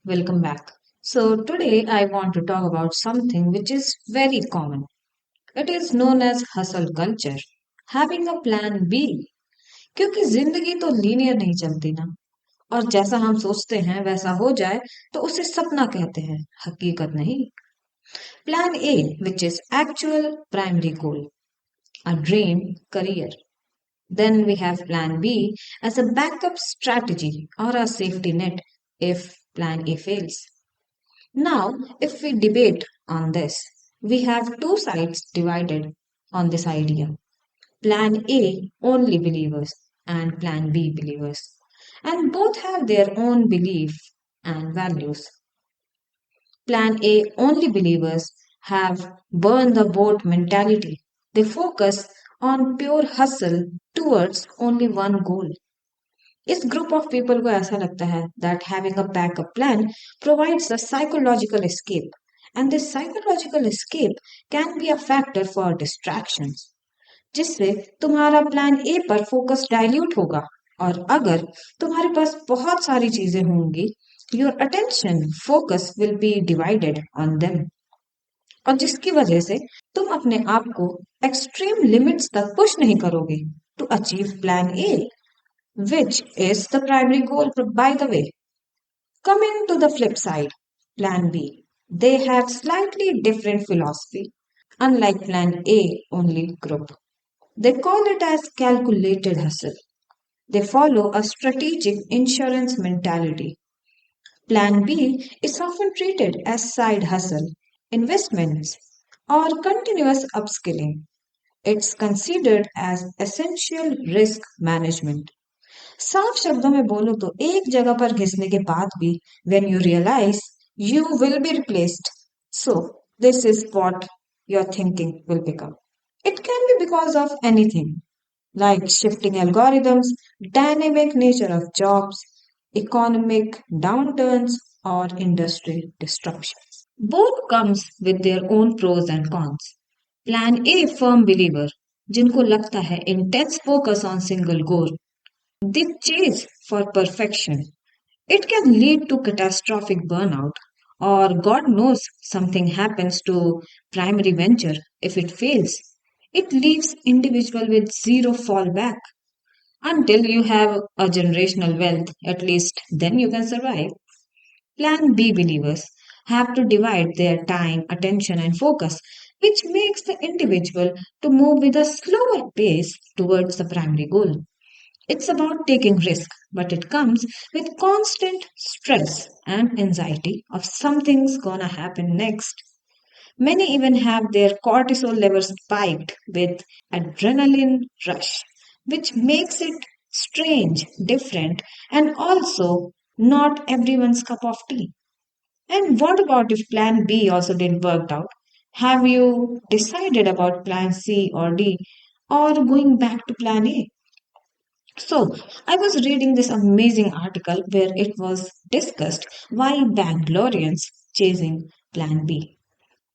Welcome back. So, today I want to talk about something which is very common. It is known as hustle culture, having a plan B. क्योंकि जिंदगी तो linear नहीं चलती ना, और जैसा हम सोचते हैं वैसा हो जाए तो उसे सपना कहते हैं, हकीकत नहीं। Plan A, which is actual primary goal, a dream career. Then we have Plan B as a backup strategy or a safety net if Plan A fails. Now, if we debate on this, we have two sides divided on this idea. Plan A, only believers, and Plan B, believers. And both have their own belief and values. Plan A, only believers have burn the boat mentality. They focus on pure hustle towards only one goal. इस group of people को ऐसा लगता है that having a backup plan provides a psychological escape and this psychological escape can be a factor for distractions जिससे तुम्हारा plan A पर focus dilute होगा और अगर तुम्हारे पास बहुत सारी चीजें होंगी your attention focus will be divided on them और जिसकी वजह से तुम अपने आप को एक्सट्रीम लिमिट्स तक पुश नहीं करोगे to achieve plan A which is the primary goal, by the way. Coming to the flip side, Plan B. They have slightly different philosophy, unlike Plan A only group. They call it as calculated hustle. They follow a strategic insurance mentality. Plan B is often treated as side hustle, investments, or continuous upskilling. It's considered as essential risk management. साफ शब्दों में बोलो तो एक जगह पर घिसने के बाद भी when you realize you will be replaced. So, this is what your thinking will become. It can be because of anything like shifting algorithms, dynamic nature of jobs, economic downturns, or industry disruption. Both comes with their own pros and cons. Plan A firm believer जिनको लगता है intense focus on single goal. The chase for perfection. It can lead to catastrophic burnout, or God knows something happens to primary venture if it fails. It leaves individual with zero fallback until you have a generational wealth. At least then you can survive. Plan B believers have to divide their time, attention, and focus, which makes the individual to move with a slower pace towards the primary goal. It's about taking risk, but it comes with constant stress and anxiety of something's gonna happen next. Many even have their cortisol levels spiked with adrenaline rush, which makes it strange, different, and also not everyone's cup of tea. And what about if plan B also didn't work out? Have you decided about plan C or D or going back to plan A? So, I was reading this amazing article where it was discussed why Bangaloreans chasing Plan B.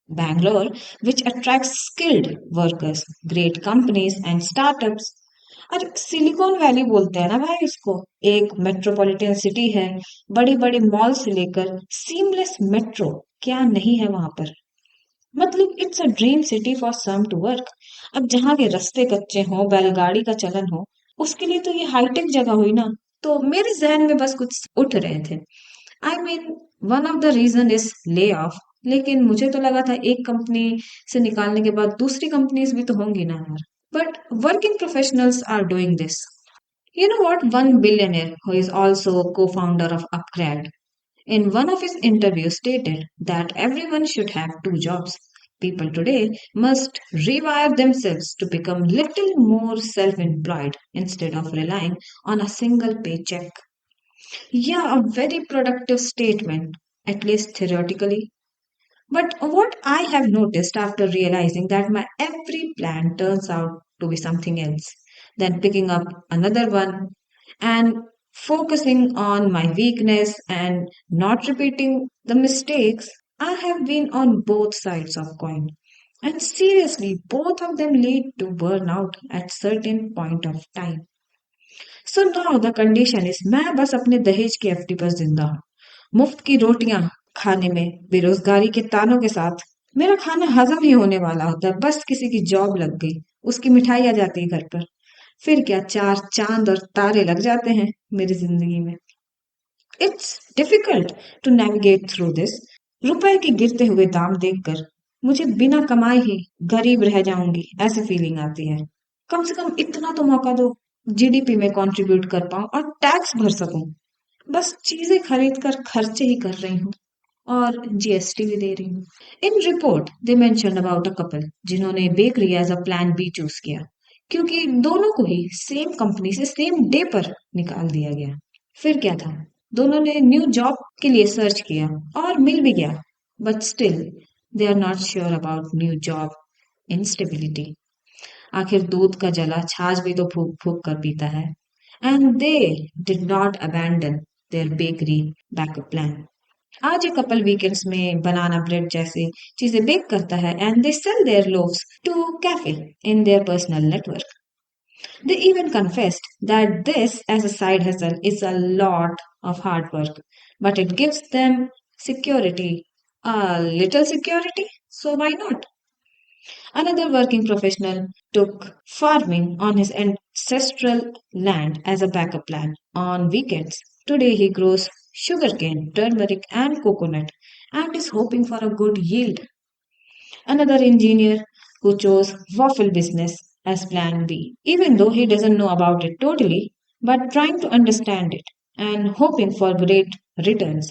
Bangalore, which attracts skilled workers, great companies and startups. और silicon valley बोलते हैं ना भाई इसको एक metropolitan city है बड़ी बड़ी मॉल से लेकर सीमलेस मेट्रो क्या नहीं है वहां पर मतलब it's a dream city for some to work अब जहाँ के रास्ते कच्चे हों बैलगाड़ी का चलन हो उसके लिए तो ये हाईटेक जगह हुई ना तो मेरे जहन में बस कुछ उठ रहे थे I mean one of the reason is layoff लेकिन मुझे तो लगा था एक कंपनी से निकालने के बाद दूसरी कंपनीज भी तो होंगी ना यार but working professionals are doing this you know what one billionaire who is also a co-founder of upgrad in one of his interviews stated that everyone should have two jobs. People today must rewire themselves to become little more self-employed instead of relying on a single paycheck. Yeah, a very productive statement, at least theoretically. But what I have noticed after realizing that my every plan turns out to be something else, then picking up another one and focusing on my weakness and not repeating the mistakes, I have been on both sides of coin. And seriously, both of them lead to burnout at certain point of time. So now the condition is मैं बस अपने दहेज की FD पर जिंदा हूँ मुफ्त की रोटियां खाने में बेरोजगारी के तानों के साथ मेरा खाना हजम ही होने वाला होता है। बस किसी की जॉब लग गई, उसकी मिठाई आ जाती है घर पर, फिर क्या चार चांद और तारे लग जाते हैं मेरी जिंदगी में। It's difficult to navigate through this. रुपए के गिरते हुए दाम देखकर मुझे बिना कमाए ही गरीब रह जाऊंगी ऐसी फीलिंग आती है। कम से कम इतना तो मौका दो, जीडीपी में कंट्रीब्यूट कर पाऊं और टैक्स भर सकूं। बस चीजें खरीद कर खर्चे ही कर रही हूँ और जीएसटी भी दे रही हूँ। In report they mention about a couple जिन्होंने bakery as a plan B choose किया, क्योंकि दोनों को ही सेम कंपनी से सेम डे पर निकाल दिया गया। फिर क्या था, दोनों ने न्यू जॉब के लिए सर्च किया और मिल भी गया, but still they are not sure about new job instability. आखिर दूध का जला छाछ भी तो फूक फूक कर पीता है। And they did not abandon their bakery backup plan. आज ये कपल वीकेंड्स में बनाना ब्रेड जैसे चीजें बेक करता है and they sell their loaves to cafe in their personal network. They even confessed that this as a side hustle is a lot of hard work, but it gives them security, a little security, so why not? Another working professional took farming on his ancestral land as a backup plan on weekends. Today he grows sugarcane, turmeric, and coconut and is hoping for a good yield. Another engineer who chose waffle business as plan B, even though he doesn't know about it totally, but trying to understand it and hoping for great returns.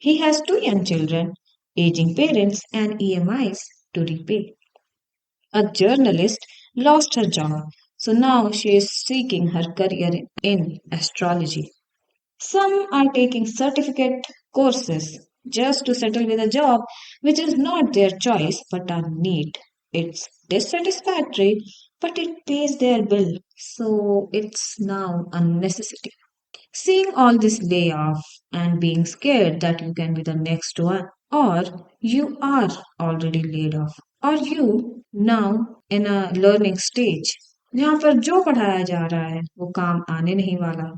He has two young children, aging parents, and EMIs to repay. A journalist lost her job, so now she is seeking her career in astrology. Some are taking certificate courses just to settle with a job which is not their choice but a need. It's dissatisfactory, but it pays their bill, so it's now a necessity. Seeing all this layoff and being scared that you can be the next one, or you are already laid off, or you now in a learning stage जहाँ पर जो पढ़ाया जा रहा है वो काम आने नहीं वाला,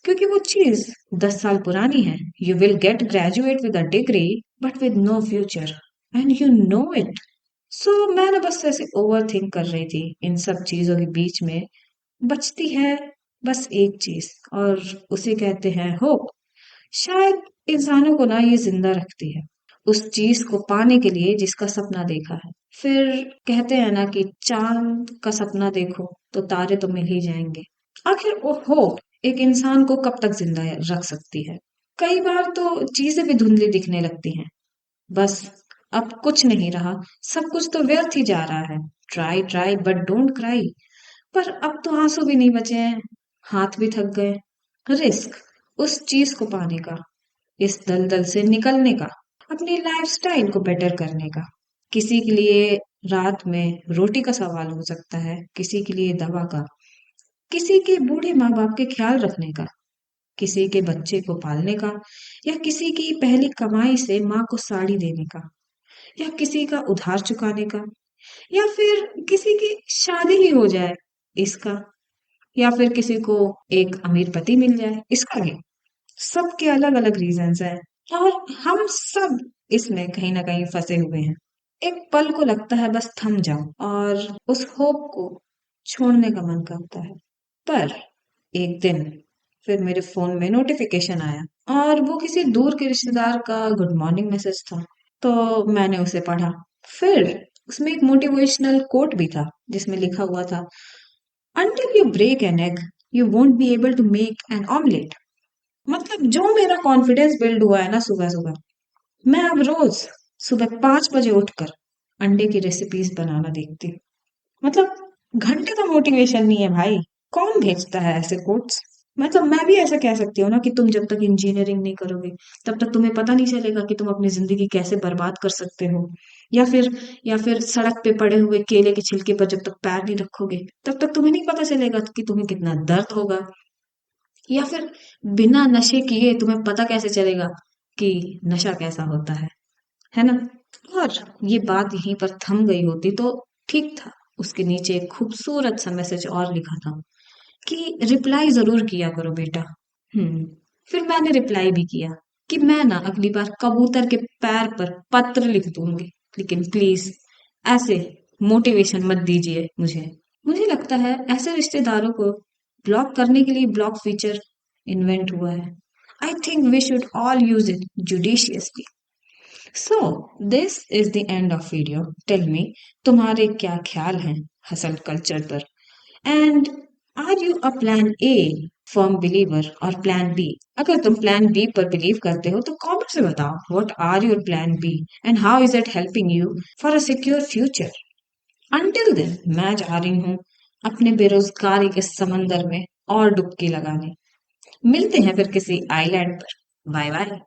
क्योंकि वो चीज 10 साल पुरानी है। You will get graduate with a degree but with no future and you know it. So मैं ना बस ऐसे ओवर थिंक कर रही थी इन सब चीजों के बीच में। बचती है बस एक चीज और उसे कहते हैं होप। शायद इंसानों को ना ये जिंदा रखती है, उस चीज को पाने के लिए जिसका सपना देखा है। फिर कहते हैं ना कि चांद का सपना देखो तो तारे तो मिल ही जाएंगे। आखिर वो होप एक इंसान को कब तक जिंदा रख सकती है। कई बार तो चीजें भी धुंधली दिखने लगती हैं। बस अब कुछ नहीं रहा, सब कुछ तो व्यर्थ ही जा रहा है। Try try but don't cry. पर अब तो आंसू भी नहीं बचे हैं, हाथ भी थक गए। रिस्क उस चीज को पाने का, इस दलदल से निकलने का, अपनी लाइफस्टाइल को बेटर करने का। किसी के लिए रात में रोटी का सवाल हो सकता है, किसी के लिए दवा का, किसी के बूढ़े माँ बाप के ख्याल रखने का, किसी के बच्चे को पालने का, या किसी की पहली कमाई से माँ को साड़ी देने का, या किसी का उधार चुकाने का, या फिर किसी की शादी ही हो जाए इसका, या फिर किसी को एक अमीर पति मिल जाए इसका भी। सबके अलग अलग रीजंस हैं और हम सब इसमें कहीं ना कहीं फंसे हुए हैं। एक पल को लगता है बस थम जाऊं और उस होप को छोड़ने का मन करता है। पर एक दिन फिर मेरे फोन में नोटिफिकेशन आया और वो किसी दूर के रिश्तेदार का गुड मॉर्निंग मैसेज था। तो मैंने उसे पढ़ा। फिर उसमें एक मोटिवेशनल कोट भी था जिसमें लिखा हुआ था, Until you break an egg, you won't be able to make an omelette. मतलब जो मेरा कॉन्फिडेंस बिल्ड हुआ है ना सुबह सुबह, मैं अब रोज सुबह 5 बजे उठकर अंडे की रेसिपीज बनाना देखती हूँ। मतलब घंटे का मोटिवेशन नहीं है भाई, कौन भेजता है ऐसे कोट्स। मतलब मैं भी ऐसा कह सकती हूँ ना कि तुम जब तक इंजीनियरिंग नहीं करोगे तब तक तुम्हें पता नहीं चलेगा कि तुम अपनी जिंदगी कैसे बर्बाद कर सकते हो। या फिर या फिर सड़क पे पड़े हुए केले के छिलके पर जब तक पैर नहीं रखोगे तब तक तुम्हें नहीं पता चलेगा कि तुम्हें कितना दर्द होगा। या फिर बिना नशे किए तुम्हें पता कैसे चलेगा कि नशा कैसा होता है ना। और ये बात यहीं पर थम गई होती तो ठीक था। उसके नीचे एक खूबसूरत सा मैसेज और लिखा था कि रिप्लाई जरूर किया करो बेटा। हम्म। फिर मैंने रिप्लाई भी किया कि मैं ना अगली बार कबूतर के पैर पर पत्र लिख दूंगी, लेकिन प्लीज ऐसे मोटिवेशन मत दीजिए मुझे। मुझे लगता है ऐसे रिश्तेदारों को ब्लॉक करने के लिए ब्लॉक फीचर इन्वेंट हुआ है। I think we should all use it judiciously. So this is the end of video. Tell me, तुम्हारे क्या ख्याल हैं हसल कल्चर पर? And are you a plan A firm believer और प्लान बी? अगर तुम प्लान बी पर believe करते हो तो कमेंट में बताओ, what are your plan B and how is it helping you for a secure future? Until then मैं जा रही हूँ अपने बेरोजगारी के समंदर में और डुबकी लगाने। मिलते हैं फिर किसी आइलैंड पर। Bye bye.